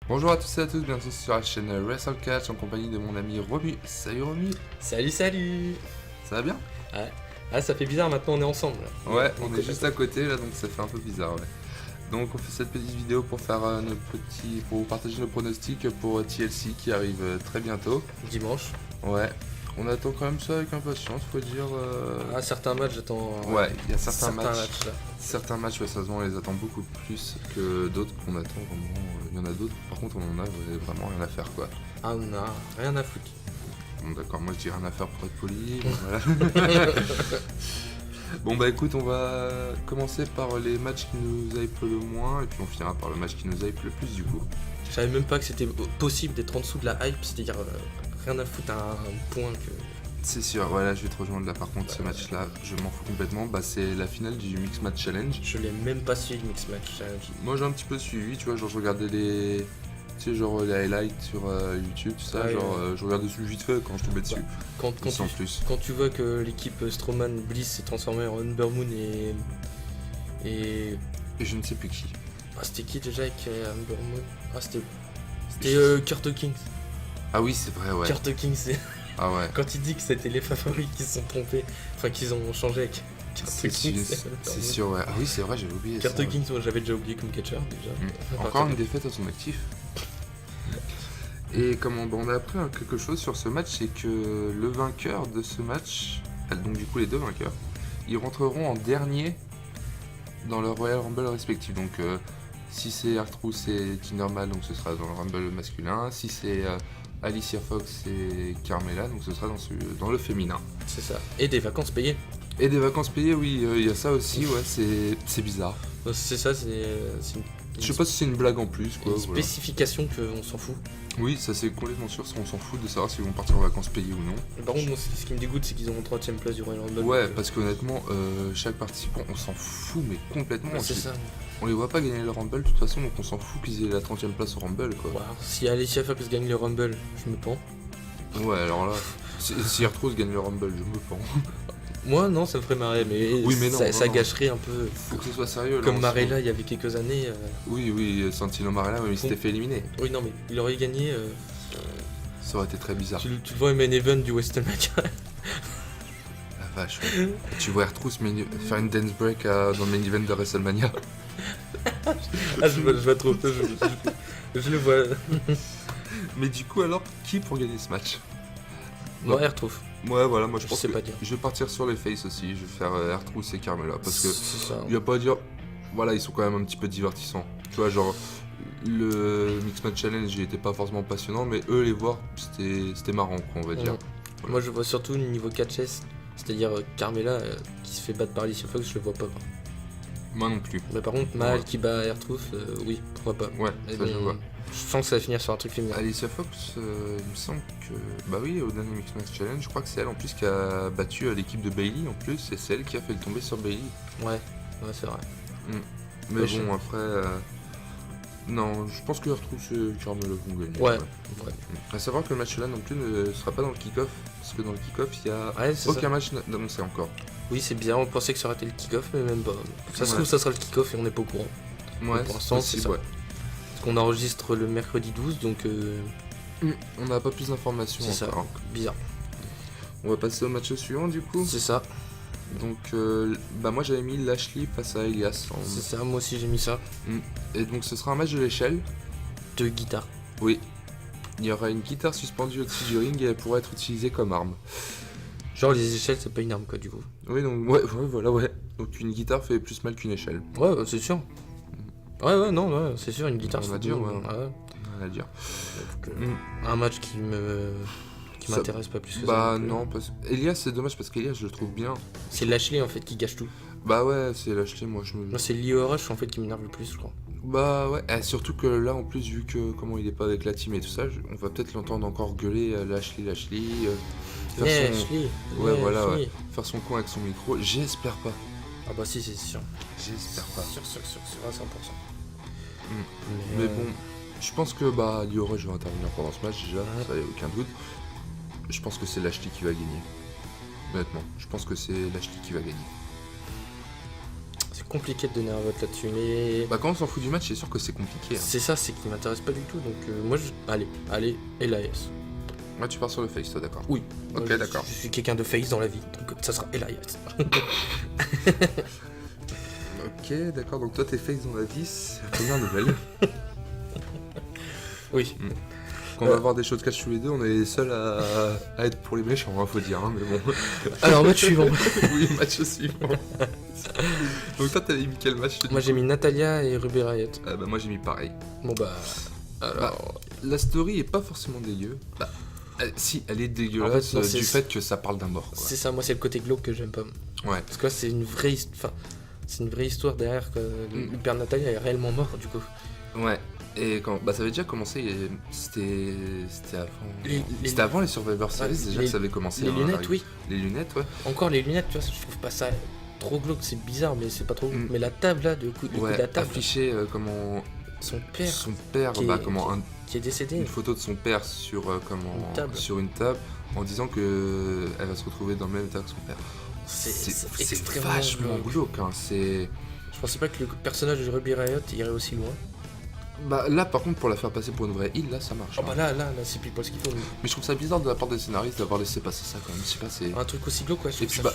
Bonjour à tous et à tous, bienvenue sur la chaîne WrestleCatch en compagnie de mon ami Romu. Salut Romu, Salut. ça va bien? Ouais. Ah, ça fait bizarre, maintenant on est ensemble là. Ouais, on est juste à côté là, donc ça fait un peu bizarre, ouais. Donc on fait cette petite vidéo pour faire pour vous partager nos pronostics pour TLC qui arrive très bientôt. Dimanche. Ouais, on attend quand même ça avec impatience, faut dire. Ah, certains matchs j'attends. Ouais, il y a certains matchs matchs. là. Certains matchs, ouais, ça se voit, on les attend beaucoup plus que d'autres qu'on attend vraiment. Il y en a d'autres, par contre on en a vraiment rien à faire quoi. Ah, on a rien à foutre. Bon d'accord, moi je dis rien à faire pour être poli, mais voilà. Bon bah écoute, on va commencer par les matchs qui nous hype le moins, et puis on finira par le match qui nous hype le plus du coup. Je savais même pas que c'était possible d'être en dessous de la hype, c'est-à-dire rien à foutre à un point que. C'est sûr, voilà, je vais te rejoindre là par contre, ce match-là, je m'en fous complètement. Bah c'est la finale du Mix Match Challenge. Je l'ai même pas suivi le Mix Match Challenge. Moi j'ai un petit peu suivi, tu vois, genre je regardais les... Tu sais, genre les highlights sur YouTube, tout ça, Ouais, genre je regardais dessus vite fait quand je tombais dessus. Quand Sans plus. tu vois que l'équipe Strowman Bliss s'est transformée en Ember Moon et. Et je ne sais plus qui. Ah, c'était qui déjà avec Ember Moon? Ah, c'était Kurt Hawkins. Ah oui, c'est vrai, ouais. Kurt Hawkins, c'est. Ah ouais. Quand il dit que c'était les favoris qui se sont trompés, enfin qu'ils ont changé avec Kurt Hawkins. C'est sûr, ouais. Ah oui, c'est vrai, j'avais oublié Kurt ça. Hawkins, moi j'avais déjà oublié comme catcheur déjà. Encore une défaite à son actif. Et comme on a appris quelque chose sur ce match, c'est que le vainqueur de ce match, donc du coup les deux vainqueurs, ils rentreront en dernier dans leur Royal Rumble respectif. Donc si c'est R-Truth et Jinder Mahal, donc ce sera dans le Rumble masculin. Si c'est Alicia Fox et Carmella, donc ce sera dans le féminin. C'est ça. Et des vacances payées. Et des vacances payées, oui, il y a ça aussi, ouais, c'est bizarre. C'est ça, c'est Je sais pas si c'est une blague en plus, quoi. une Voilà. spécification qu'on s'en fout. Oui, ça c'est complètement sûr, on s'en fout de savoir s'ils vont partir en vacances payées ou non. Par contre, moi, ce qui me dégoûte, c'est qu'ils ont 3ème place du Royal Rumble. Ouais, parce qu'honnêtement, chaque participant, on s'en fout, mais complètement. Ouais, c'est ça. On les voit pas gagner le Rumble de toute façon, donc on s'en fout qu'ils aient la 30ème place au Rumble, quoi. Ouais, si Alicia Fox gagne le Rumble, je me pends. Ouais, alors là, si R-Truth gagne le Rumble, je me pends. Moi, non, ça me ferait marrer, mais, Oui, mais non, ça non. gâcherait un peu. Faut que ce soit sérieux, là. Comme Marella il y avait quelques années. Oui, Santino Marella, mais il s'était fait éliminer. Oui, non, mais il aurait gagné. Ça aurait été très bizarre. Tu le vois au main event du WrestleMania. La vache, ouais. Tu vois R-Truth faire une dance break dans le main event de WrestleMania. Ah, je vois trop. Je le vois. Mais du coup, alors, qui pour gagner ce match? Moi, elle retrouve. Ouais, voilà, moi je Je pense sais que pas dire. je vais partir sur les faces aussi. Je vais faire R-Truth et Carmella parce que C'est ça. il y a pas à dire. Voilà, ils sont quand même un petit peu divertissants. Tu vois, genre le Mix Match Challenge, il était pas forcément passionnant, mais eux les voir, c'était marrant, quoi, on va dire. Voilà. Moi, je vois surtout le niveau catchess, c'est-à-dire Carmella qui se fait battre par Alicia Fox, je le vois pas. Moi non plus. Mais par contre, Mahal qui bat R-Truth, oui, pourquoi pas. Ouais, Mais ça je vois. Je sens que ça va finir sur un truc féminin. Alicia Fox, il me semble que. Bah oui, au dernier Mix Match Challenge, je crois que c'est elle en plus qui a battu l'équipe de Bayley en plus, et c'est elle qui a fait le tomber sur Bayley. Ouais, c'est vrai. Mais Ouais, bon, après. Non, je pense que R-Truth et Carmella vont gagner. Ouais. À savoir que le match là non plus ne sera pas dans le kick-off, parce que dans le kick-off, il y a Ouais, c'est aucun ça. match d'annoncé encore. Oui, c'est bien, on pensait que ça aurait été le kick-off, mais même pas. Ça se Ouais. trouve, ça sera le kick-off et on n'est pas au courant. Ouais, pour l'instant, c'est ça. ouais. Parce qu'on enregistre le mercredi 12, donc On n'a pas plus d'informations c'est ça. encore. Bizarre. On va passer au match suivant du coup. C'est ça. Donc, bah moi j'avais mis Lashley face à Elias. C'est ça, moi aussi j'ai mis ça. Et donc ce sera un match de l'échelle. Deux guitares. Oui. Il y aura une guitare suspendue au-dessus du ring et elle pourra être utilisée comme arme. Genre les échelles, c'est pas une arme quoi, du coup. Oui, donc voilà, ouais. Donc une guitare fait plus mal qu'une échelle. Ouais, c'est sûr. Ouais, non, ouais, c'est sûr, une guitare, On va c'est dire, bon. ouais. Ouais. On va dire. Donc, un match qui Ça- m'intéresse pas plus que ça. Bah donc, non, parce Elias c'est dommage parce qu'Elias je le trouve bien. C'est Lashley en fait qui gâche tout. Bah ouais, c'est Lashley, moi je me. Moi, c'est Lio Rush en fait qui m'énerve le plus, je crois. Bah ouais, surtout que là en plus vu que comment il est pas avec la team et tout ça, on va peut-être l'entendre encore gueuler Lashley, faire Lashley. faire son con avec son micro. J'espère pas. Ah bah si, c'est sûr. J'espère pas. Sûr, à 100%. Mais bon, je pense que bah Lio Rush va intervenir pendant ce match déjà, Ouais. ça y a aucun doute. Je pense que c'est Lashley qui va gagner. Honnêtement, je pense que c'est Lashley qui va gagner. compliqué de donner un vote là-dessus. Mais Bah quand on s'en fout du match, c'est sûr que c'est compliqué. Hein. c'est ça, c'est qui m'intéresse pas du tout. Donc moi, allez, Elias. Ouais, tu pars sur le face, toi, d'accord. Oui. Ok, Moi, d'accord. Je suis quelqu'un de face dans la vie, donc ça sera Elias. Ok, d'accord, donc toi t'es face dans la 10, première nouvelle. Oui. Quand on va avoir des shows de catch tous les deux, on est les seuls à être pour les méchants, hein, faut dire, hein, mais bon. Alors, match suivant. Oui, match suivant. Donc toi t'avais mis quel match Moi, j'ai mis Natalia et Ruby Riott. Bah moi j'ai mis pareil. Bon, bah. Alors. La story est pas forcément dégueu. Bah, si, elle est dégueulasse En fait, non, c'est- du fait que ça parle d'un mort, quoi. C'est ça, moi, c'est le côté glauque que j'aime pas. Ouais. Parce que là, c'est une vraie histoire. Enfin, c'est une vraie histoire derrière que le père de Natalia est réellement mort, du coup. Ouais. Et quand, bah ça avait déjà commencé, c'était avant. Les- C'était avant les Survivor Series Ouais, déjà que ça avait commencé. Les hein, lunettes, l'arrivée. oui. Les lunettes, ouais. Encore les lunettes, tu vois, je trouve pas ça trop glauque, c'est bizarre, mais c'est pas trop glauque. Mm. Mais la table là, le coup de Ouais, la table, afficher comment son père son père, qui est- bah comment qui est décédé. une photo de son père sur Une table. sur une table en disant que elle va se retrouver dans le même état que son père. C'est C'est extrêmement vachement glauque. glauque, hein. C'est Je pensais pas que le personnage de Ruby Riott irait aussi loin. bah là par contre pour la faire passer pour une vraie île là ça marche. Oh hein. bah là, c'est pile poil ce qu'il faut. Mais je trouve ça bizarre de la part des scénaristes d'avoir laissé passer ça quand même. Je sais pas, c'est Un truc aussi glauque, quoi. Je et trouve puis ça bah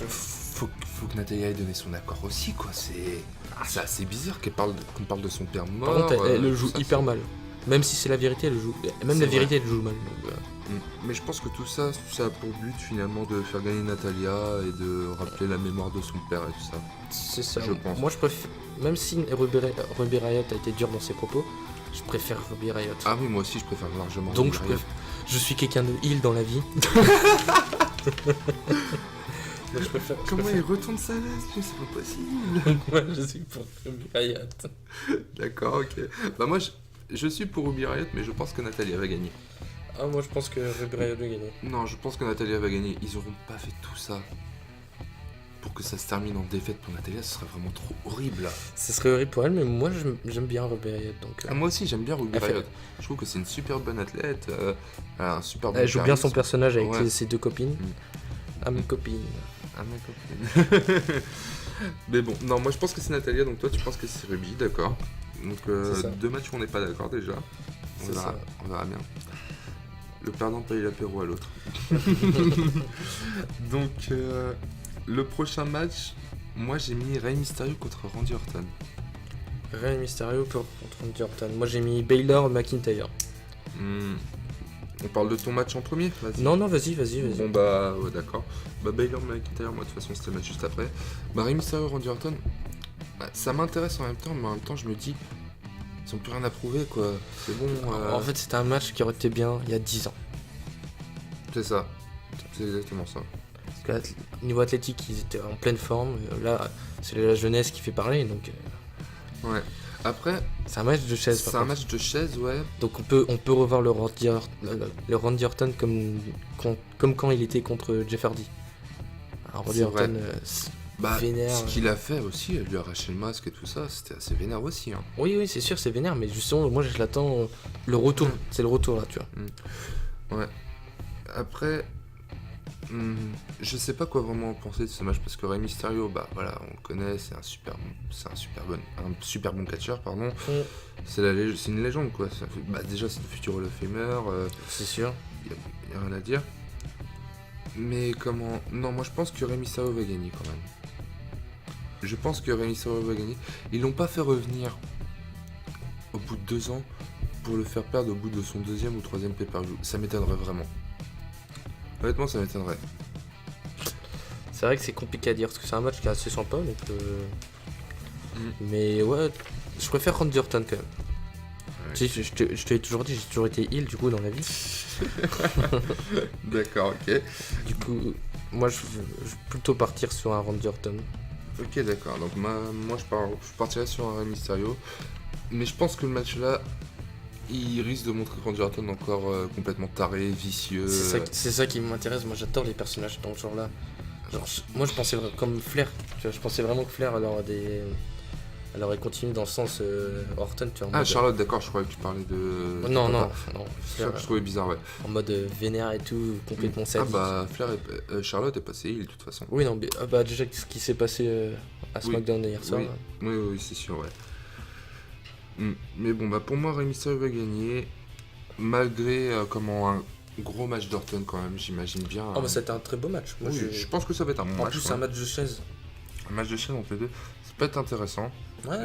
faut que Natalia ait donné son accord aussi quoi. C'est assez bizarre qu'on parle de son père mort. Par contre, elle le joue ça, hyper mal. Même si c'est la vérité, elle le joue. Même C'est la vérité, elle le joue mal. Donc, Mais je pense que tout ça a pour but finalement de faire gagner Natalia et de rappeler la mémoire de son père et tout ça. c'est ça. Je pense. Moi, je préfère. Même si Ruby Riott a été dur dans ses propos, je préfère Ruby Riott. Ah oui, moi aussi je préfère largement. Donc, Ruby Riott. je suis quelqu'un de heal dans la vie. Donc, je préfère. Comment il retourne sa veste, mais c'est pas possible. Donc, moi, je suis pour Ruby Riott. D'accord, ok. Bah moi je suis pour Ruby Riott, mais je pense que Natalia va gagner. Ah, moi, je pense que Ruby Riott va gagner. Non, je pense que Natalia va gagner. Ils auront pas fait tout ça pour que ça se termine en défaite pour Natalia, ce serait vraiment trop horrible. Ce serait horrible pour elle, mais moi, j'aime bien Ruby Riott. Donc, Ah, moi aussi j'aime bien Ruby Elle fait- Riott. Je trouve que c'est une super bonne athlète, elle a un super bon elle joue bien son charisme. personnage avec Ouais. ses deux copines. Mm. Ah, mes copines. Ah ma copine. Mais bon, non, moi je pense que c'est Natalia, donc toi tu penses que c'est Ruby, d'accord. Donc C'est ça. deux matchs où on n'est pas d'accord déjà. C'est ça. On verra bien. Le perdant paye l'apéro à l'autre. Donc le prochain match, moi j'ai mis Rey Mysterio contre Randy Orton. Rey Mysterio contre Randy Orton. Moi, j'ai mis Baylor McIntyre. On parle de ton match en premier, vas-y. Non, vas-y. Bon bah ouais, d'accord. Bah Baylor McIntyre, moi de toute façon c'était le match juste après. Bah Rey Mysterio Randy Orton, bah, ça m'intéresse en même temps, mais en même temps je me dis, ils ont plus rien à prouver quoi. C'est bon. En fait, c'était un match qui aurait été bien il y a 10 ans. C'est ça. C'est exactement ça. Parce que niveau athlétique, ils étaient en pleine forme. Là, c'est la jeunesse qui fait parler. Donc, Ouais. Après, c'est un match de chaise. c'est par un contre. match de chaise, ouais. Donc, on peut revoir le Randy Orton comme quand il était contre Jeff Hardy. Alors, Randy C'est Orton, Bah, vénère. ce qu'il a fait aussi, lui arracher le masque et tout ça, c'était assez vénère aussi. Hein. Oui, c'est sûr, c'est vénère. Mais justement, moi, je l'attends. Le retour. C'est le retour là, tu vois. Ouais. Après, je sais pas quoi vraiment penser de ce match parce que Rey Mysterio, bah voilà, on le connaît, c'est un super bon catcheur, pardon. C'est une légende quoi. Bah déjà c'est le futur Hall of Famer, C'est sûr. y a rien à dire. Mais comment? Non, moi je pense que Rey Mysterio va gagner quand même. Je pense que Rey Mysterio va gagner. Ils l'ont pas fait revenir au bout de 2 ans pour le faire perdre au bout de son 2e ou 3e pay-per-view. Ça m'étonnerait vraiment. Honnêtement, ça m'étonnerait. C'est vrai que c'est compliqué à dire parce que c'est un match qui est assez sympa. Donc, Mais ouais, je préfère Randy Orton quand même. Ouais. Tu sais, je te l'ai toujours dit, j'ai toujours été heal du coup dans la vie. D'accord, ok. Du coup, moi je veux plutôt partir sur un Randy Orton. Ok, d'accord. Donc moi je partirais sur un Rey Mysterio. Mais je pense que le match là, il risque de montrer Randy Orton encore complètement taré, vicieux. C'est ça qui m'intéresse, moi j'adore les personnages dans ce genre là. Moi je pensais comme Flair, tu vois, je pensais vraiment que Flair alors elle aurait continué dans le sens Orton, tu vois, en Ah, mode, Charlotte, d'accord, je croyais que tu parlais de. non, de non, papa. non, C'est ça que je trouvais bizarre, ouais. en mode vénère et tout, complètement Ah sadique. bah, Charlotte est passée heel de toute façon. Oui, non, mais bah, déjà, ce qui s'est passé à SmackDown hier soir. Oui. Oui, c'est sûr, ouais. Mais bon, bah pour moi, Rey Mysterio va gagner, malgré comment un gros match d'Orton quand même, j'imagine bien. Oh, bah, c'était un très beau match. Moi, Oui, je pense que ça va être un bon En match. plus, c'est ouais. un match de chaise. Un match de chaîne entre les deux, ça peut être intéressant. Ouais,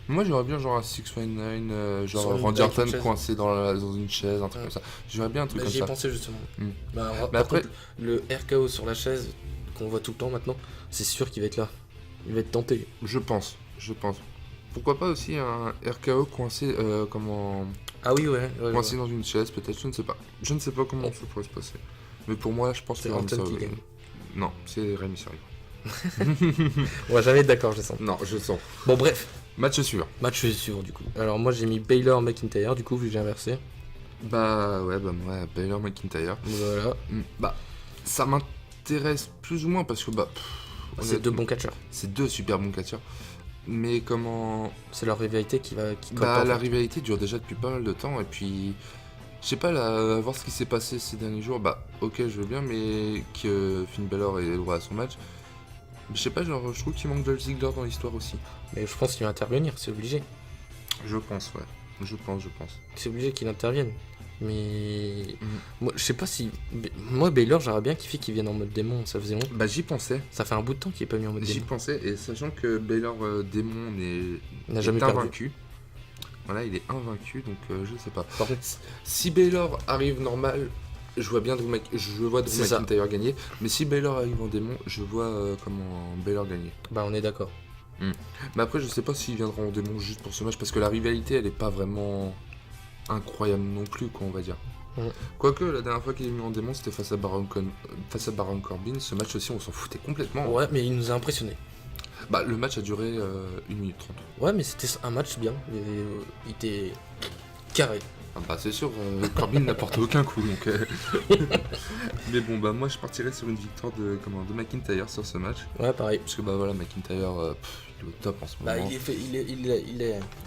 Moi j'aurais bien genre un 619, Sur genre une Randy avec une Orton chaise. coincé dans une chaise, un truc Ouais. comme ça. J'aurais bien un truc bah, comme j'y ai ça. pensé justement. Mm. Bah, Mais par après- contre, le RKO sur la chaise, qu'on voit tout le temps maintenant, c'est sûr qu'il va être là. Il va être tenté. Je pense. Pourquoi pas aussi un RKO coincé, Ah oui, ouais. coincé dans une chaise peut-être, je ne sais pas. Je ne sais pas comment ça pourrait se passer. Mais pour moi je pense C'est que Rey Orton Mysterio qui va gagne. gagner. Non, c'est Rey Mysterio. On va jamais être d'accord, je sens. Non, je sens. Bon, bref, Match suivant. match sûr du coup. Alors, moi j'ai mis Baylor McIntyre, du coup, vu que j'ai inversé. Bah moi Baylor McIntyre. Voilà. Bah ça m'intéresse plus ou moins parce que C'est honnêtement, deux bons catcheurs. c'est deux super bons catcheurs. Mais comment. C'est leur rivalité qui colle Bah, pas, la en fait. rivalité dure déjà depuis pas mal de temps. Et puis. Je sais pas, là, voir ce qui s'est passé ces derniers jours. Bah, ok, je veux bien, mais que Finn Balor ait le droit à son match. Mais je sais pas, genre, je trouve qu'il manque Dolph Ziggler dans l'histoire aussi. Mais je pense qu'il va intervenir, c'est obligé. Je pense, ouais. Je pense. C'est obligé qu'il intervienne. Mais. Mhm. Moi, je sais pas si. Moi, Baylor, j'aurais bien kiffé qu'il vienne en mode démon, ça faisait longtemps. Bah, j'y pensais. Ça fait un bout de temps qu'il est pas mis en mode J'y démon. pensais, et sachant que Baylor Démon Il n'a est jamais perdu. invaincu. Voilà, il est invaincu, donc je sais pas. Par contre, Si Baylor arrive normal, je vois bien Drew C'est ça. McIntyre gagner. Mais si Baylor arrive en démon, je vois comment Baylor gagner. bah, on est d'accord. Mais après, je sais pas s'il viendra en démon juste pour ce match, parce que la rivalité, elle est pas vraiment incroyable non plus, quoi, on va dire. Mm. Quoique, la dernière fois qu'il est mis en démon, c'était face à Baron Corbin. Ce match aussi, on s'en foutait complètement. Ouais, mais il nous a impressionnés. Bah, le match a duré 1 minute 30. Ouais, mais c'était un match bien. Il était carré. Ah bah c'est sûr, Corbin n'a porté aucun coup donc. Mais bon bah moi je partirais sur une victoire de McIntyre sur ce match. Ouais, pareil. Parce que bah voilà McIntyre il est au top en ce Bah, moment.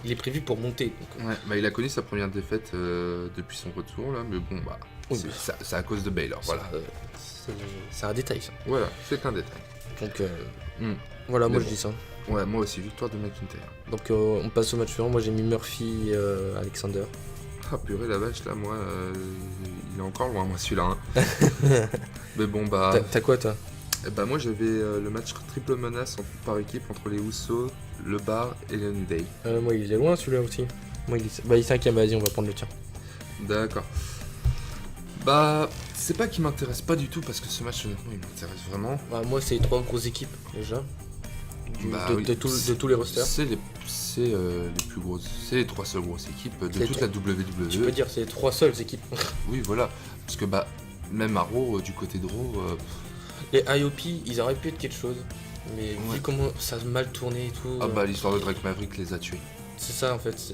il est prévu pour monter. Donc, Ouais, bah il a connu sa première défaite depuis son retour là, mais bon bah Oui, c'est, mais- c'est à cause de Baylor, voilà. c'est un détail, ça. Voilà, c'est un détail. Donc, Mm. voilà, moi Mais je bon. dis ça. Ouais, moi aussi, victoire de McIntyre. Donc, on passe au match suivant. Moi j'ai mis Murphy Alexander. Ah purée la vache là, moi il est encore loin moi celui-là. Hein. Mais bon bah. T'as quoi, toi? Bah moi j'avais le match triple menace par équipe entre les Usos, le Bar et le New Day. Moi il est loin celui-là aussi. Moi il est 5ème, vas-y, on va prendre le tien. D'accord. Bah c'est pas qu'il m'intéresse pas du tout parce que ce match honnêtement il m'intéresse vraiment. Bah, moi c'est 3 grosses équipes déjà. Bah de, oui, de tous les rosters. C'est les plus grosses, c'est les 3 seules grosses équipes de C'est toute tout. la WWE. Tu peux dire c'est les 3 seules équipes. Oui voilà, parce que bah même à Raw, du côté de Raw, Les IOP, ils auraient pu être quelque chose. Mais Ouais. vu comment ça a mal tourné et tout, ah bah l'histoire de Drake Maverick les a tués. c'est ça en fait.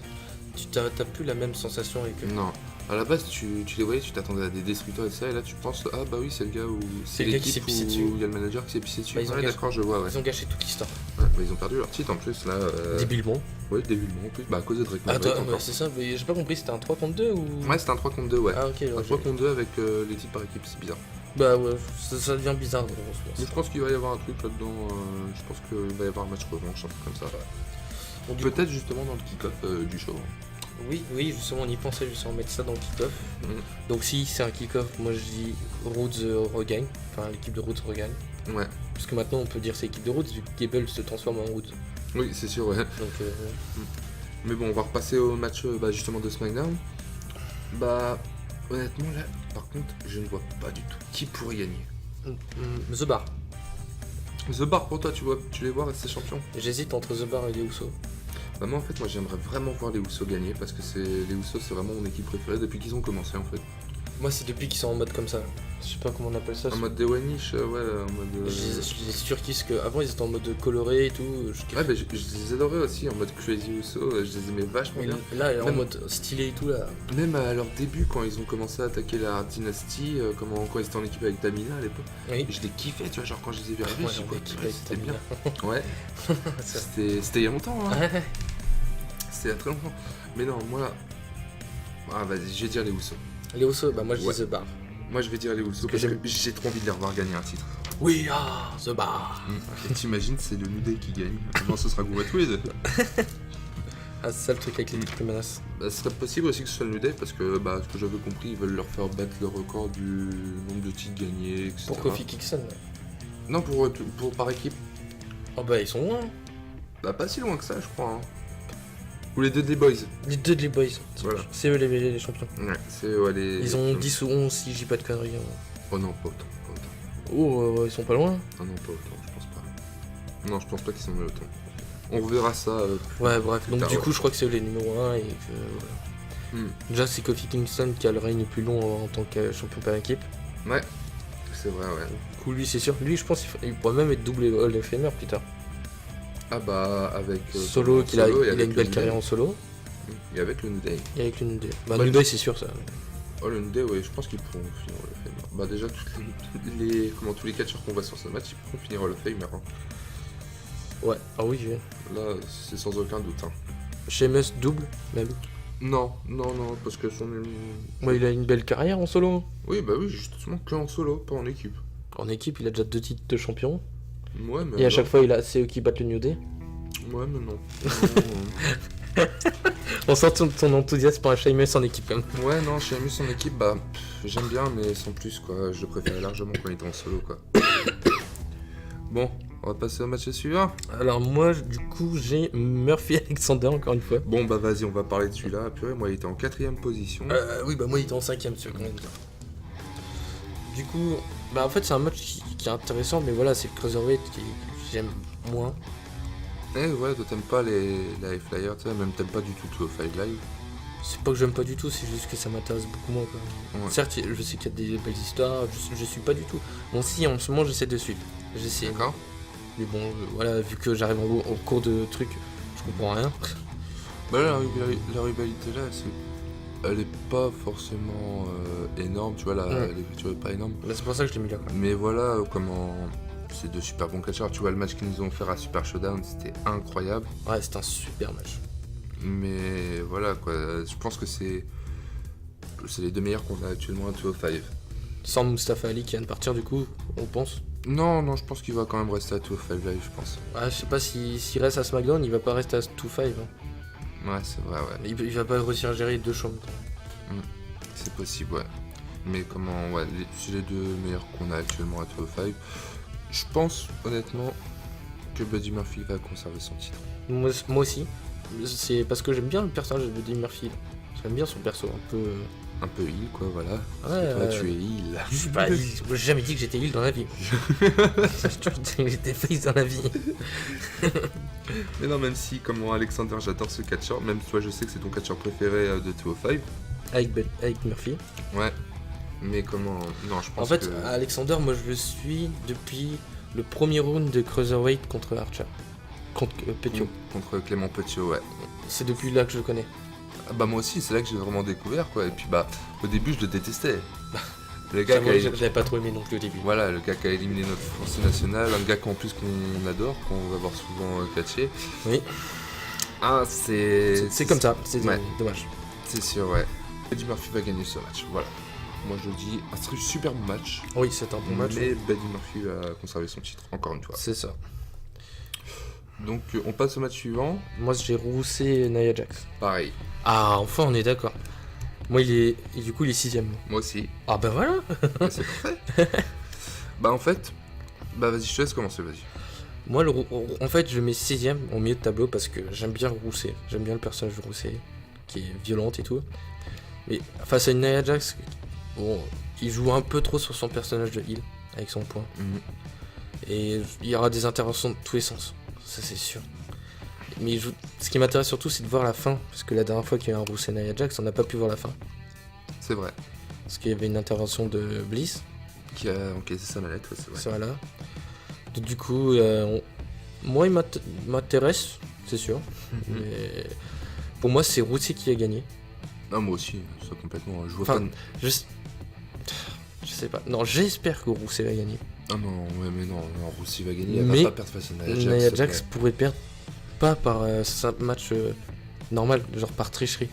Tu t'as plus la même sensation avec eux. Non. À la base, tu les voyais, tu t'attendais à des destructeurs et ça, et là tu penses, ah bah oui, c'est le gars où. C'est le gars qui s'est pissé dessus. où il y a le manager qui s'est pissé dessus. Bah, ils ont Ouais, gâché- d'accord, je vois, ouais. Ils ont gâché toute l'histoire. Ouais, bah, ils ont perdu leur titre en plus, là. Débilement. Ouais, débilement en plus, bah à cause de Drake Ah, Maverick. toi, encore. c'est ça, mais j'ai pas compris, c'était un 3 contre 2 ou. Ouais, c'était un 3 contre 2, ouais. Ah, ok, Un alors 3 contre 2 avec les titres par équipe, c'est bizarre. Bah ouais, ça devient bizarre. Mais je pense qu'il va y avoir un truc là-dedans, je pense qu'il va y avoir un match revanche, un truc comme ça. Bon, du Peut-être justement dans le kick-off du show. Oui, justement, on y pensait justement mettre ça dans le kick-off. Mhm. Donc, si c'est un kick-off, moi je dis Rhodes regagne. Enfin, l'équipe de Rhodes regagne. Ouais, Parce que maintenant on peut dire c'est l'équipe de Rhodes vu que Gable se transforme en Rhodes. oui, c'est sûr, ouais. Donc, Mais bon, on va repasser au match justement de SmackDown. Bah, honnêtement, là, par contre, je ne vois pas du tout qui pourrait gagner. The Bar. The Bar, pour toi, tu les vois rester champion? J'hésite entre The Bar et les Usos. Bah, moi, en fait, j'aimerais vraiment voir les Usos gagner parce que les Usos, c'est vraiment mon équipe préférée depuis qu'ils ont commencé, en fait. Moi, c'est depuis qu'ils sont en mode comme ça. Je sais pas comment on appelle ça. En mode Dewanish, ouais, en mode. Je les surkiffe que avant ils étaient en mode coloré et tout. Je kiffe. Ouais, bah, je les adorais aussi en mode Crazy Uso, je les aimais vachement Mais bien. là, en Même- mode stylé et tout là. Même à leur début, quand ils ont commencé à attaquer la dynastie, quand ils étaient en équipe avec Tamina à l'époque, Oui. je les kiffais, tu vois, genre quand je les ai vus arriver, Ouais, je dis, on ouais, est kiffé purée, avec c'était bien. Tamina. Ouais, Ça. c'était il y a longtemps, hein. Ouais. C'était il y a très longtemps. Mais non, moi. Ah, vas-y, je vais dire les Usos. Les Usos, bah moi je Ouais. dis The Bar. Moi, je vais dire les Usos que parce que j'aime. j'ai trop envie de les revoir gagner un titre. We are The Bar. Et t'imagines, c'est le New Day qui gagne. Non, ce sera Good Tweed. Ah, c'est ça le truc avec les trucs menaces. Bah, ce serait possible aussi que ce soit le New Day parce que, bah, ce que j'avais compris, ils veulent leur faire battre le record du nombre de titres gagnés, etc. Pour Kofi Kingston. Ouais. Non, pour par équipe. Oh bah ils sont loin. Bah, pas si loin que ça, je crois. Hein. Ou les Dudley Boys. Les Dudley Boys. Voilà. C'est eux les champions. Ouais, c'est ouais, les. Ils ont 10 ou 11 si j'ai pas de conneries. Hein. Oh non, pas autant. Pas autant. Oh, ils sont pas loin. Ah non, pas autant, je pense pas. Non, je pense pas qu'ils sont autant. On reverra ça. Ouais, bref. Donc tard, du ouais. coup, je crois que c'est eux les numéros 1 et que. Voilà. Hmm. Déjà, c'est Kofi Kingston qui a le règne le plus long en tant que champion par équipe. Ouais, c'est vrai, ouais. Du coup, lui, c'est sûr. Lui, je pense qu'il pourrait même être double Hall of Famer plus tard. Ah bah, avec. Solo, il a et une avec le belle New carrière Day. en solo. Et avec le New Day. Et avec le New Day. Bah, Bah, New Day, c'est sûr ça. Oh, le New Day, ouais, je pense qu'ils pourront finir Hall of Famer. Bah, déjà, tous les catcheurs qu'on voit sur ce match, ils pourront finir Hall of Famer. Hein. Ouais. Ah oui, Là, c'est sans aucun doute. Hein. Sheamus double, même. Non, parce que son. Ouais, il a une belle carrière en solo. Oui, bah oui, justement, que en solo, pas en équipe. En équipe, il a déjà 2 titres de champion. Ouais, mais. Et à alors- chaque fois, c'est eux qui battent le New Day. Ouais, mais non. On sent ton enthousiasme pour un Sheamus en équipe, quand même. Ouais, non, chez Amus en équipe, bah, j'aime bien, mais sans plus, quoi. Je le préférais largement quand il était en solo, quoi. Bon, on va passer au match suivant. Alors, moi, du coup, j'ai Murphy Alexander, encore une fois. Bon, bah, vas-y, on va parler de celui-là. Purée, moi, il était en 4ème position. Oui, bah moi il était en 5ème, tu veux quand même dire. Du coup, bah en fait c'est un match qui est intéressant, mais voilà, c'est le Cruiserweight que j'aime moins. Eh ouais, toi, t'aimes pas les High Flyers, tu sais, même t'aimes pas du tout 205 Live. C'est pas que j'aime pas du tout, c'est juste que ça m'intéresse beaucoup moins. Quoi. Ouais. Certes, je sais qu'il y a des belles histoires, je suis pas du tout. Bon, si, en ce moment j'essaie de suivre. J'essaie. D'accord. Mais bon, voilà, vu que j'arrive en cours de trucs, je comprends rien. Bah là, la rivalité là, elle est pas forcément énorme, tu vois, l'écriture est pas énorme. Bah, c'est pour ça que je l'ai mis là. Quoi. Mais voilà comment. C'est de super bons catcheurs. Tu vois, le match qu'ils nous ont fait à Super Showdown, c'était incroyable. Ouais, c'est un super match. Mais voilà, quoi. Je pense que c'est les deux meilleurs qu'on a actuellement à 205. Sans Mustafa Ali qui vient de partir, du coup, on pense. Non, je pense qu'il va quand même rester à 205 Live, je pense. Ah, je sais pas s'il reste à SmackDown, il va pas rester à 2-5. Hein. Ouais, c'est vrai, ouais. Il va pas réussir à gérer 2 chambres. C'est possible, ouais. Mais comment, ouais, c'est les deux meilleurs qu'on a actuellement à 205. Je pense, honnêtement, que Buddy Murphy va conserver son titre. Moi aussi. C'est parce que j'aime bien le personnage de Buddy Murphy. J'aime bien son perso, un peu. Un peu heal, quoi, voilà. Ouais, Toi, tu es heal. Je suis pas heal. J'ai jamais dit que j'étais heal dans la vie. J'ai toujours dit que j'étais face dans la vie. Mais non, même si, comme Alexander, j'adore ce catcheur, même toi, je sais que c'est ton catcheur préféré de 205. Avec Murphy. Ouais. Mais comment. Non, je pense En fait, que. Alexander, moi je le suis depuis le premier round de Cruiserweight contre Archer. Contre Petio. Contre Clément Petiot, ouais. C'est depuis là que je le connais. Ah bah moi aussi, c'est là que j'ai vraiment découvert, quoi. Et puis bah, au début, je le détestais. Le gars qui Moi, a... j'avais pas trop aimé non plus au début. Voilà, le gars qui a éliminé notre français national, un gars qu'en plus qu'on adore, qu'on va voir souvent catcher. Oui. Ah, C'est comme ça, c'est Ouais. dommage. C'est sûr, ouais. Buddy Murphy va gagner ce match, voilà. Moi je dis, un super bon match. Oui, c'est un bon match. Mais Buddy Murphy va conserver son titre, encore une fois. C'est ça. Donc on passe au match suivant. Moi j'ai roussé Nia Jax. Pareil, Ah, enfin on est d'accord. Moi et du coup il est 6ème. moi aussi. Ah bah voilà. Bah, c'est parfait. Bah en fait, bah vas-y, je te laisse commencer, vas-y. Moi en fait je mets 6ème au milieu de tableau parce que j'aime bien Rousset. J'aime bien le personnage de Rousset qui est violente et tout. Mais face à une Nia Jax, bon, il joue un peu trop sur son personnage de heal avec son point. Mhm. Et il y aura des interventions de tous les sens, ça c'est sûr. Mais ce qui m'intéresse surtout c'est de voir la fin, parce que la dernière fois qu'il y a eu un Rousset Nia Jax, on n'a pas pu voir la fin. C'est vrai. parce qu'il y avait une intervention de Bliss. Qui a encaissé sa mallette, ouais, c'est vrai. Voilà. Donc, du coup, moi, il m'intéresse, c'est sûr. Mhm. Mais pour moi, c'est Roussey qui a gagné. Non, moi aussi, ça complètement. Je vois Enfin, pas. je sais pas. Non, j'espère que Roussey va gagner. Ah non, ouais, mais non, Roussey va gagner. Elle Mais va pas perdre face à Nia Jax. Nia s'il te Jax plaît. pourrait perdre pas par match normal, genre par tricherie.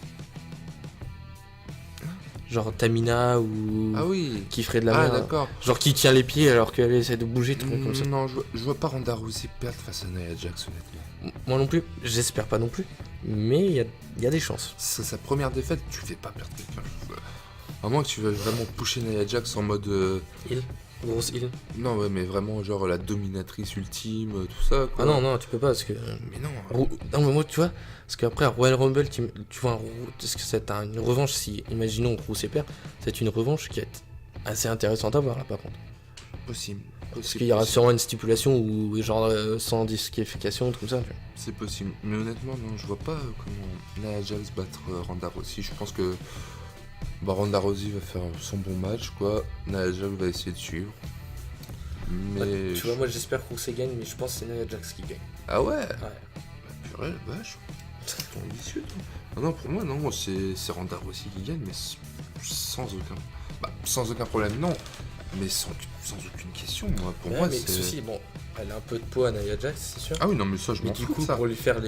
Genre Tamina ou Ah oui. qui ferait de la Ah merde. d'accord. Genre qui tient les pieds alors qu'elle essaie de bouger, tout comme ça. Non, je vois pas Ronda Rousey perdre face à Nia Jax, honnêtement. Moi non plus, j'espère pas non plus. Mais il y a des chances. C'est sa première défaite, tu fais pas perdre quelqu'un. À moins que tu veux vraiment pusher Nia Jax en mode. Heal. Grosse heal. Non, ouais, mais vraiment, genre la dominatrice ultime, tout ça. Quoi. Ah non, tu peux pas parce que. Mais non. Non, mais moi, tu vois, parce qu'après, à Royal Rumble, tu vois, est-ce que c'est une revanche si, imaginons, Roussey perd, c'est une revanche qui est assez intéressante à voir là, par contre. Possible. Parce qu'il y aura sûrement une stipulation où, genre, sans disqualification, un truc comme ça, tu vois. C'est possible. Mais honnêtement, non, je vois pas comment Nia Jax battre Ronda Rousey. Je pense que Ronda Rousey va faire son bon match, quoi. Nia Jax va essayer de suivre. Mais. Tu vois, moi, j'espère que Roussey gagne, mais je pense que c'est Nia Jax qui gagne. Ah ouais. Ouais. Purée, la vache. C'est ambitieux, toi. Ah non, pour moi, non, c'est Ronda Rousey qui gagne, mais sans aucun. Sans aucun problème, non. Mais sans aucune question, moi. Pour moi, mais c'est. ceci, bon, elle a un peu de poids à Nia Jax, c'est sûr. Ah oui, non, mais ça, je Mais m'en du fous coup, de ça. pour lui faire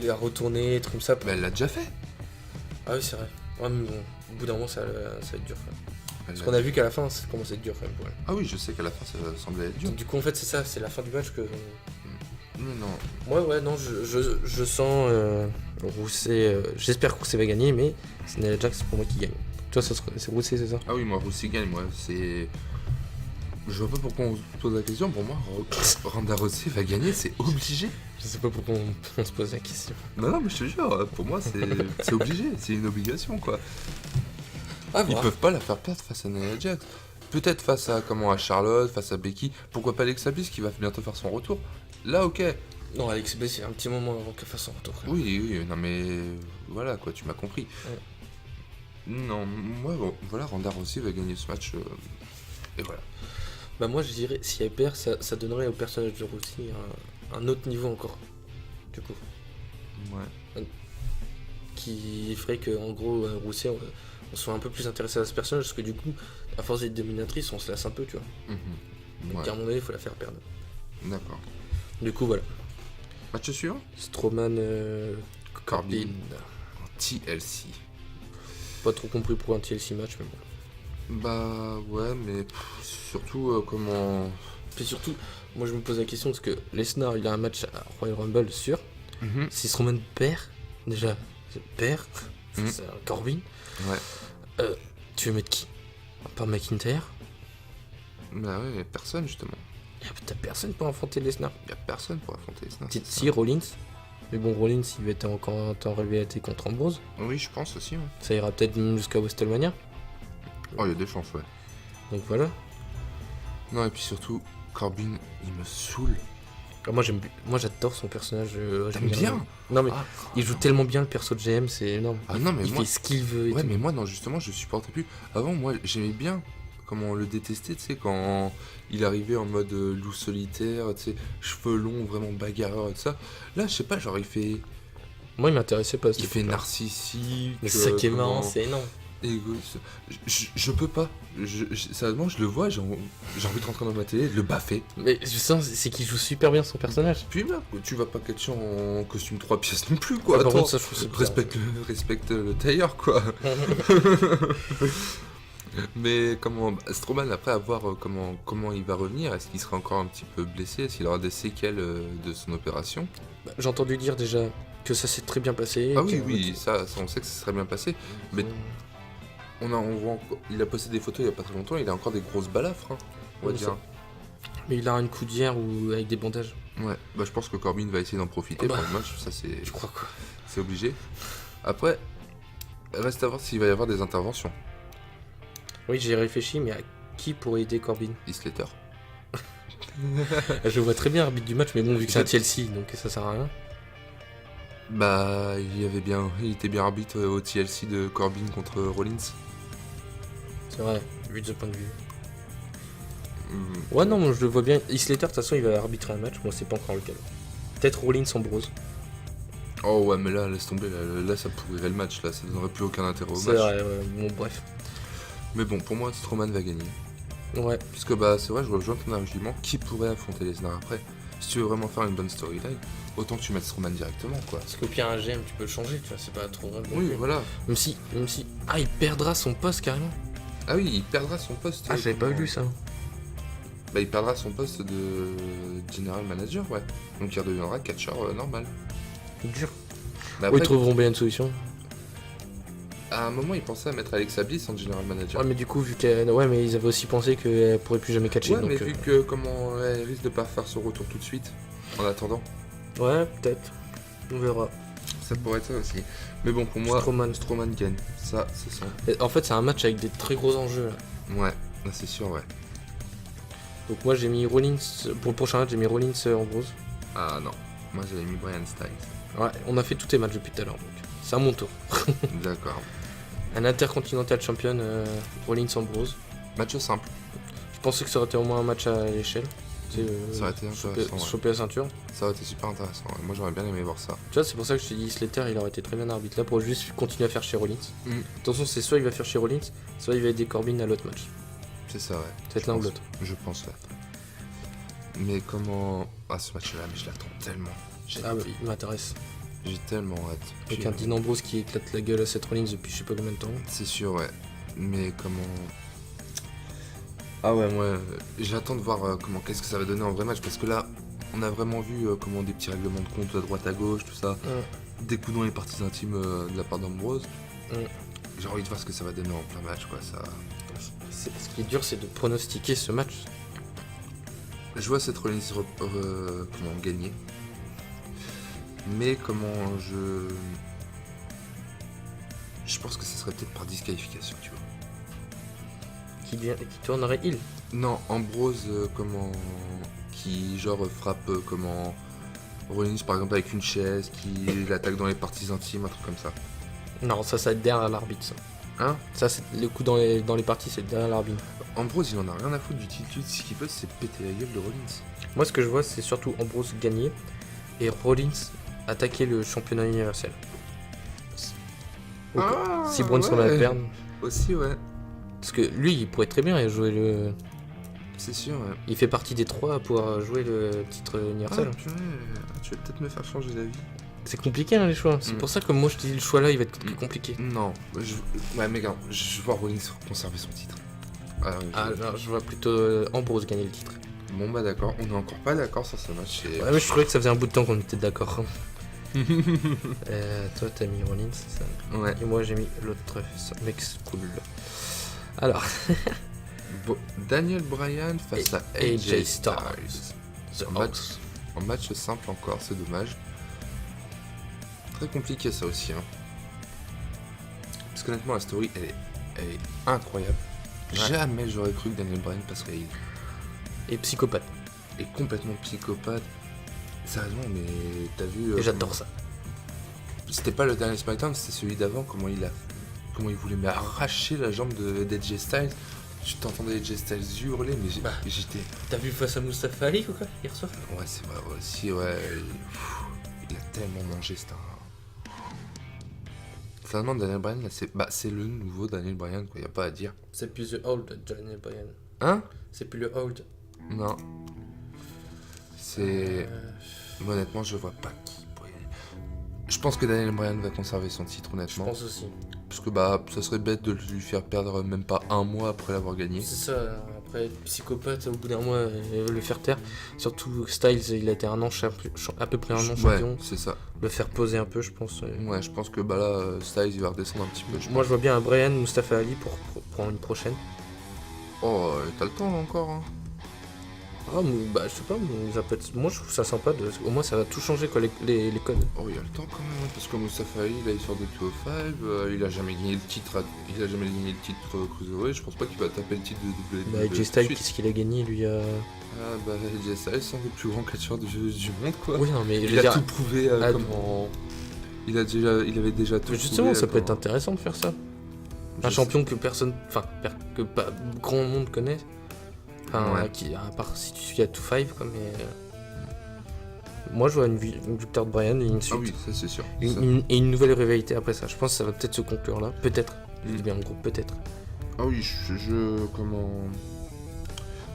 la retourner, trucs comme ça. Mais elle l'a déjà fait. Ah oui, c'est vrai. Ouais, mais bon, au bout d'un moment, ça va être dur. Quand même. Elle Parce l'a- qu'on a vu qu'à la fin, ça commençait à être dur quand même pour elle. Ah oui, je sais qu'à la fin, ça semblait être dur. Donc, du coup, en fait, c'est ça, c'est la fin du match que. Mais non. Moi, ouais, non, je sens Roussey. J'espère que Roussey va gagner, mais c'est Nia Jax pour moi qui gagne. Toi, c'est Roussey, c'est ça? Ah oui, moi, Rousey gagne, moi, c'est. Je vois pas pourquoi on se pose la question. Pour moi, Ronda Rousey va gagner, c'est obligé. Je sais pas pourquoi on se pose la question. Non, mais je te jure, pour moi, c'est obligé. C'est une obligation, quoi. Ah, Ils peuvent pas la faire perdre face à Nia Jax. Peut-être face à à Charlotte, face à Becky. Pourquoi pas Alexa Bliss qui va bientôt faire son retour. Là, ok. Non, Alex Bliss, il y a un petit moment avant qu'elle fasse son retour. Frère. Oui, non mais voilà quoi, tu m'as compris. Non, moi voilà, Ronda Rousey va gagner ce match et voilà. Bah, moi, je dirais, si elle perd, ça donnerait au personnage de Roussey un autre niveau encore. Du coup. Ouais. Qui ferait que, en gros, Roussey, on soit un peu plus intéressé à ce personnage, parce que du coup, à force d'être dominatrice, on se lasse un peu, tu vois. Mhm. Donc, à un moment donné, il faut la faire perdre. D'accord. Du coup, voilà. Match suivant. Strowman, Corbin. En TLC. Pas trop compris pour un TLC match, mais bon. Bah ouais, mais surtout comment. Puis surtout, moi je me pose la question parce que Lesnar il a un match à Royal Rumble sûr. Mhm. Si Strowman perd, déjà, perd, Mhm. c'est un Corbin. Ouais. Tu veux mettre qui? À part McIntyre? Bah ouais, personne justement. T'as personne pour affronter Lesnar. Y a personne pour affronter Lesnar. Peut-être c'est si ça. Rollins. Mais bon, Rollins il va être encore en rivalité contre Ambrose. Oui, je pense aussi. Ouais. Ça ira peut-être même jusqu'à WrestleMania. Oh, y a des chances, ouais. Donc voilà. Non, et puis surtout, Corbin, il me saoule. Ah, moi j'adore son personnage. T'aimes bien? Non mais Ah. il joue tellement bien le perso de GM, c'est énorme. Ah non, mais il moi. fait ce qu'il veut. Et Ouais, tout. mais moi, non, justement, je supportais plus. Avant, moi, j'aimais bien comment on le détestait, tu sais, quand il arrivait en mode loup solitaire, tu sais, cheveux longs, vraiment bagarreur et tout ça. Là, je sais pas, genre, il fait Moi il m'intéressait pas. il fait narcissique. Mais c'est ça qui est comment- marrant, c'est énorme. égoïste. Je peux pas. Sérieusement, je le vois, j'ai envie de rentrer dans ma télé et de le baffer. Mais je sens c'est qu'il joue super bien son personnage. Puis merde, tu vas pas catcher en costume 3 pièces non plus, quoi. Par Attends, contre, ça, je trouve ça bizarre. respecte le tailleur, quoi. Mais comment Strowman, après, à voir comment il va revenir, est-ce qu'il sera encore un petit peu blessé, est-ce qu'il aura des séquelles de son opération? Bah, j'ai entendu dire déjà que ça s'est très bien passé. Ah oui, que- oui, ça, on sait que ça serait bien passé. Mais on voit il a posté des photos il y a pas très longtemps, il a encore des grosses balafres, hein, on va Ouais, dire. Mais il a une coudière ou avec des bandages. Ouais, bah je pense que Corbin va essayer d'en profiter Bah. pour le match, ça c'est Je crois quoi. obligé. Après, reste à voir s'il va y avoir des interventions. Oui, j'ai réfléchi, mais à qui pourrait aider Corbin? Isletter. Je vois très bien arbitre du match, mais bon, vu que c'est un TLC, donc ça sert à rien. Bah, il était bien arbitre au TLC de Corbin contre Rollins. C'est vrai, vu de ce point de vue. Hum, Ouais, non, moi je le vois bien. Heath Slater, de toute façon, il va arbitrer un match, moi c'est pas encore lequel. Peut-être Rollins Ambrose. Oh ouais, mais là, laisse tomber, là ça pourrirait le match, là, ça donnerait plus aucun intérêt au C'est match. vrai, ouais, bon, bref. Mais bon, pour moi, Strowman va gagner. Ouais, Puisque bah c'est vrai, je rejoins ton argument, qui pourrait affronter Lesnar après? Si tu veux vraiment faire une bonne storyline, autant que tu mettes Strowman directement, quoi. parce qu'au pire, un GM, tu peux le changer, tu vois, c'est pas trop grave. non Oui, plus. voilà. Même si. Ah, il perdra son poste carrément. Ah oui, il perdra son poste. Ah, j'avais pas comment- vu ça. Bah, il perdra son poste de General Manager, ouais. Donc il redeviendra catcheur normal. Dur. Mais Ou après, ils trouveront bien une solution. à un moment, il pensait à mettre Alexa Bliss en General Manager. Ouais, mais du coup, vu qu'elle. Ouais, mais ils avaient aussi pensé qu'elle pourrait plus jamais catcher. Ouais, donc, mais vu que comment elle risque de pas faire son retour tout de suite, en attendant, Ouais, peut-être. On verra. ça pourrait être ça aussi. Mais bon, pour moi, Strowman gagne. Ça, c'est ça. Et en fait, c'est un match avec des très gros enjeux. Là. Ouais, là, c'est sûr, ouais. Donc, moi, j'ai mis Rollins. Pour le prochain match, j'ai mis Rollins Ambrose. Ah non, moi j'avais mis Brian Styles. Ouais, on a fait tous tes matchs depuis tout à l'heure. Donc, c'est à mon tour. D'accord. Un Intercontinental Champion, Rollins Ambrose. Match simple. Je pensais que ça aurait été au moins un match à l'échelle. Tu sais, Ça aurait été intéressant, ouais. choper la ceinture. Ça aurait été super intéressant. Ouais. Moi j'aurais bien aimé voir ça. Tu vois, c'est pour ça que je t'ai dit Slater, il aurait été très bien arbitre là pour juste continuer à faire chez Rollins. Mm. Attention, c'est soit il va faire chez Rollins, soit il va aider Corbin à l'autre match. C'est ça, ouais. Ça va être l'un ou l'autre. Je pense, ouais. Mais comment. Ah, ce match-là, mais je l'attends tellement. Ah, bah, il m'intéresse. J'ai tellement hâte. Avec J'ai- un Dean Ambrose qui éclate la gueule à Seth Rollins depuis je sais pas combien de temps. C'est sûr, ouais. Mais comment. Ah ouais, moi, j'attends de voir qu'est-ce que ça va donner en vrai match. Parce que là, on a vraiment vu comment des petits règlements de compte à droite à gauche, tout ça. Des coups dans les parties intimes de la part d'Ambrose. J'ai envie de voir ce que ça va donner en plein match, quoi. Ça... Ce qui est dur, c'est de pronostiquer ce match. Je vois cette Rollins comment gagner. Mais comment je pense que ce serait peut-être par disqualification, tu vois. Qui tournerait il. Non, Ambrose, qui genre frappe comment Rollins par exemple avec une chaise, qui l'attaque dans les parties intimes, un truc comme ça. Non, ça va être derrière l'arbitre, ça. Hein? Ça, c'est le coup dans les parties, c'est derrière l'arbitre. Ambrose, il en a rien à foutre du titre, ce qu'il veut, c'est péter la gueule de Rollins. Moi, ce que je vois, c'est surtout Ambrose gagner et Rollins attaquer le championnat universel. Ou si Braun Strowman ouais. perd. Aussi, ouais, Parce que lui, il pourrait très bien jouer le. c'est sûr, ouais. Il fait partie des trois à pouvoir jouer le titre universel. Ah, purée, tu vas peut-être me faire changer d'avis. C'est compliqué, hein, les choix. C'est Mm. pour ça que moi, je te dis le choix là, il va être plus compliqué. Non, ouais, mais gars, je vois Rollins conserver son titre. Ah, genre, je vois plutôt Ambrose gagner le titre. Bon, bah d'accord, on est encore pas d'accord sur ce match. Ouais, mais je trouvais que ça faisait un bout de temps qu'on était d'accord. Toi, t'as mis Rollins, c'est ça. Ouais. Et moi, j'ai mis l'autre mec cool. Alors, Bon, Daniel Bryan face à AJ Styles. The En match, House. en match simple encore, c'est dommage. Très compliqué ça aussi. Hein. Parce qu'honnêtement, la story, elle est incroyable. Ouais. Jamais j'aurais cru que Daniel Bryan passerait il Et psychopathe. est complètement psychopathe. Sérieusement, mais t'as vu... Et j'adore ça. C'était pas le dernier SmackDown, c'était celui d'avant, comment il voulait m'arracher la jambe d'AJ Styles. Tu t'entendais AJ Styles hurler, mais j'étais... T'as vu face à Mustafa Ali ou quoi hier soir? Ouais, c'est vrai aussi, ouais. Il a tellement mangé, c'est un... Finalement, Daniel Bryan, là, c'est le nouveau Daniel Bryan, quoi, y a pas à dire. C'est plus le old Daniel Bryan. Hein? C'est plus le old. Non. C'est... Honnêtement, je vois pas qui pourrait... Je pense que Daniel Bryan va conserver son titre, Je honnêtement. pense aussi. Parce que ça serait bête de lui faire perdre même pas un mois après l'avoir gagné. C'est ça, après psychopathe au bout d'un mois le faire taire. Surtout Styles, il a été un an à peu près un an champion. Ouais, c'est ça. Le faire poser un peu, je pense. Ouais, je pense que là, Styles, il va redescendre un petit peu. Moi je vois bien un Bryan Mustafa Ali pour une prochaine. Oh, t'as le temps là, encore, hein. Ah, bah je sais pas, mais ça peut être... moi je trouve ça sympa, au moins ça va tout changer quoi, les codes. Oh, il y a le temps quand même, hein, parce que Mustafa Ali, là, il sort de 205, il a jamais gagné le titre, Cruiserweight, je pense pas qu'il va taper le titre de WWE. Bah AJ Styles, qu'est-ce qu'il a gagné lui Ah bah AJ Styles, c'est un des plus grands catcheurs du monde, quoi. Oui, non, mais je Il veux a dire, tout prouvé, il avait déjà tout justement, prouvé, ça peut être comment- intéressant de faire ça. Un champion que personne, enfin, que pas grand monde connaît. Enfin, Ouais. qui, à part si tu suis à 2-5, quoi, mais. Moi, je vois une victoire de Bryan et une suite. Ah oui, ça c'est sûr. Ça. Et une nouvelle rivalité après ça. Je pense que ça va peut-être se conclure là. Peut-être. Je dis bien en gros, peut-être. Ah oui,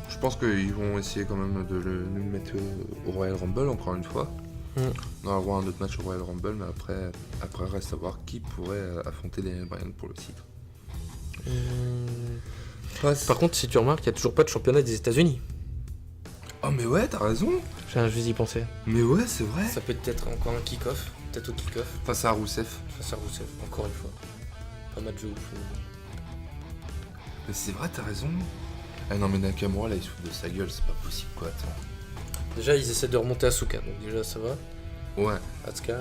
je pense qu'ils vont essayer quand même de le mettre au Royal Rumble encore une fois. On va avoir un autre match au Royal Rumble, mais après reste à voir qui pourrait affronter Daniel Bryan pour le titre. Par contre, si tu remarques, il n'y a toujours pas de championnat des États-Unis. Oh mais ouais, t'as raison. Je vais y penser. Mais ouais, c'est vrai. Ça peut être encore un kick-off. Peut-être au kick-off. Face à Rousseff. Face à Rousseff, encore une fois. Pas match de ouf. Mais c'est vrai, t'as raison. Ah non mais Nakamura là il se fout de sa gueule, c'est pas possible quoi, attends. Déjà, ils essaient de remonter Asuka, donc déjà ça va. Ouais. Asuka.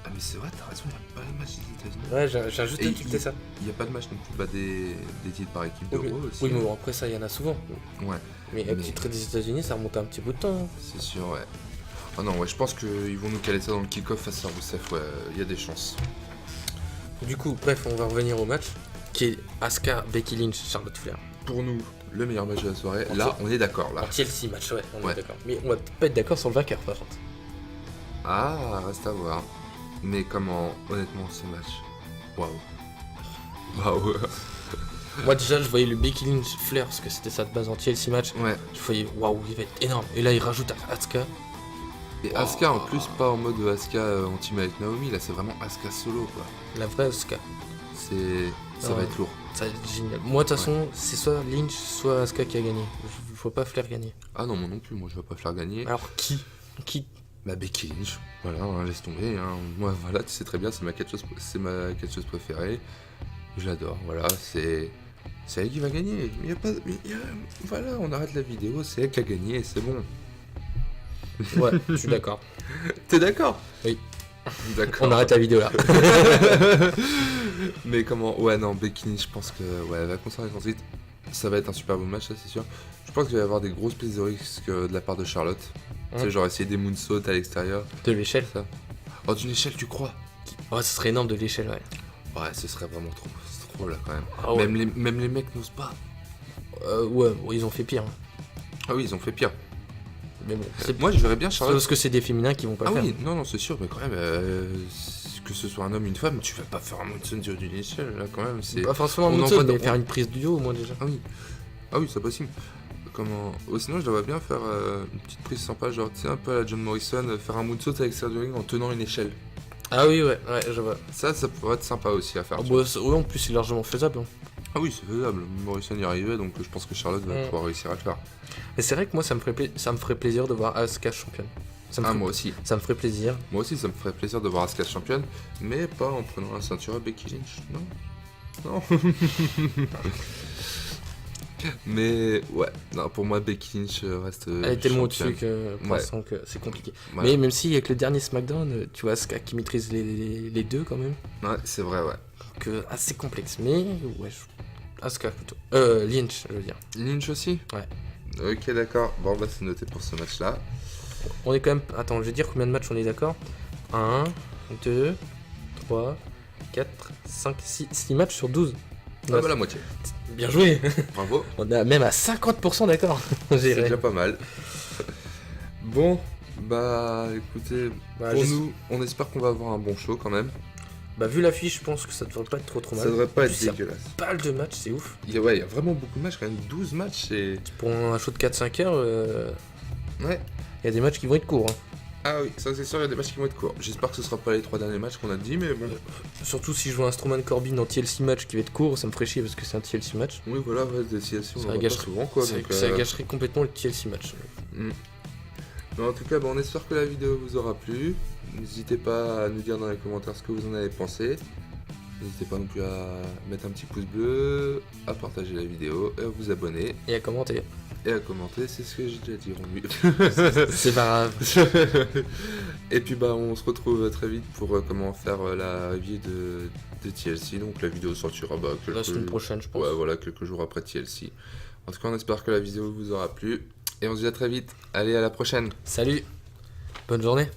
Ah mais c'est vrai, t'as raison, il n'y a pas de match des États-Unis. Ouais, j'ai juste Et tilté ça. Il n'y a pas de match non plus, des titres par équipe de Oui, Raw aussi. oui, mais bon, après ça, il y en a souvent. Ouais, Mais le titre des États-Unis, ça remonte un petit bout de temps. Hein. c'est sûr, ouais. Oh non, ouais, je pense qu'ils vont nous caler ça dans le kick-off face à Rousseff, ouais, il y a des chances. Du coup, bref, on va revenir au match qui est Asuka, Becky Lynch, Charlotte Flair. Pour nous, le meilleur match de la soirée, là, on est d'accord, là. En TLC match, ouais, on Ouais. est d'accord. Mais on va pas être d'accord sur le vainqueur, par contre. Ah, reste à voir. Mais comment, honnêtement, ce match, waouh. Waouh. Moi, déjà, je voyais le Becky Lynch Flair, parce que c'était ça de base en TLC match. Ouais. Je voyais, waouh, il va être énorme. Et là, il rajoute Asuka. Et Asuka en plus, pas en mode Asuka en team avec Naomi, là c'est vraiment Asuka solo quoi. La vraie Asuka. Ça va être lourd. Ça va être génial. Moi, de toute façon, c'est soit Lynch, soit Asuka qui a gagné. Je vois pas Flair gagner. Ah non, moi non plus, moi je vais pas faire gagner. Alors, qui Bah Becky Lynch, voilà, hein, laisse tomber. Hein. Moi voilà, tu sais très bien, c'est ma catcheuse préférée. Je l'adore, voilà, c'est elle qui va gagner. Il y a pas, voilà, on arrête la vidéo, c'est elle qui a gagné, c'est bon. Ouais, je suis d'accord. T'es d'accord? Oui. D'accord. On arrête la vidéo là. Mais comment? Ouais, non, Becky Lynch, je pense que ouais, elle va conserver son titre. Ça va être un super bon match, ça c'est sûr. Je pense qu'il va y avoir des grosses prises de risque de la part de Charlotte. Tu sais, genre essayer des moonsaults à l'extérieur. De l'échelle. Ça. Oh, d'une échelle, tu crois? Ouais, ce serait énorme de l'échelle, ouais. Ouais, ce serait vraiment trop. C'est trop là quand même. Ah ouais. Même les mecs n'osent pas. Ouais, bon, ils ont fait pire. Hein. Ah oui, ils ont fait pire. Mais bon, c'est Moi, je verrais bien c'est Charlotte. parce que c'est des féminins qui vont pas Ah le faire. oui, non, c'est sûr, mais quand même, que ce soit un homme ou une femme, tu vas pas faire un moonsault d'une échelle là quand même. C'est... Pas forcément un on en moonsault, voit mais dans- faire une prise du haut au moins déjà. Ah oui, c'est possible. Comment... Oh, sinon, je devrais bien faire une petite prise sympa, genre, tu sais, un peu à la John Morrison, faire un moonsault à l'extérieur du ring en tenant une échelle. Ah oui, ouais, je vois. Ça pourrait être sympa aussi à faire. Ah, tu bah, ouais, en plus, c'est largement faisable. Hein. Ah oui, c'est faisable. Morrison y arrivait, donc je pense que Charlotte va pouvoir réussir à le faire. Mais c'est vrai que moi, ça me ferait plaisir de voir Asuka championne. Moi aussi. Ça me ferait plaisir. Moi aussi, ça me ferait plaisir de voir Asuka championne, mais pas en prenant la ceinture à Becky Lynch. Non. Mais ouais, non, pour moi, Becky Lynch reste. Elle est tellement championne. au-dessus que pour Ouais. l'instant que c'est compliqué. Voilà. Mais même si avec le dernier SmackDown, tu vois Asuka qui maîtrise les deux quand même, Ouais, c'est vrai, ouais. que assez complexe. Mais ouais, Asuka plutôt. Lynch, je veux dire. Lynch aussi. Ouais. Ok, d'accord. Bon, bah, c'est noté pour ce match-là. On est quand même. Attends, je vais dire combien de matchs on est d'accord. 1, 2, 3, 4, 5, 6 matchs sur 12. Ah bah la moitié. Bien joué. Bravo. On est même à 50% d'accord. C'est J'ai déjà pas mal. Bon, bah écoutez, Bah, pour je- nous, on espère qu'on va avoir un bon show quand même. Bah, vu l'affiche, je pense que ça devrait pas être trop mal. Ça devrait pas En être plus, il y a dégueulasse. pas mal de matchs, c'est ouf. Il y a vraiment beaucoup de matchs, quand même 12 matchs et... Pour un show de 4-5 heures, Ouais. il y a des matchs qui vont être courts. Hein. Ah oui, ça c'est sûr, il y a des matchs qui vont être courts. J'espère que ce sera pas les 3 derniers matchs qu'on a dit, mais bon. Surtout si je vois un Strowman Corbin en TLC match qui va être court, ça me ferait chier parce que c'est un TLC match. Oui, voilà, ouais, des situations, on Ça en voit pas gâcherait- souvent quoi. ça, Donc, ça gâcherait complètement le TLC match. Mais en tout cas, on espère que la vidéo vous aura plu. N'hésitez pas à nous dire dans les commentaires ce que vous en avez pensé. N'hésitez pas non plus à mettre un petit pouce bleu, à partager la vidéo, et à vous abonner, Et à commenter. et à commenter, c'est ce que j'ai déjà dit, Romu. C'est pas grave. Et puis on se retrouve très vite pour comment faire la review de TLC. Donc la vidéo sortira La semaine prochaine, je pense. Ouais, voilà, quelques jours après TLC. En tout cas, on espère que la vidéo vous aura plu. Et on se dit à très vite. Allez, à la prochaine. Salut. Bonne journée.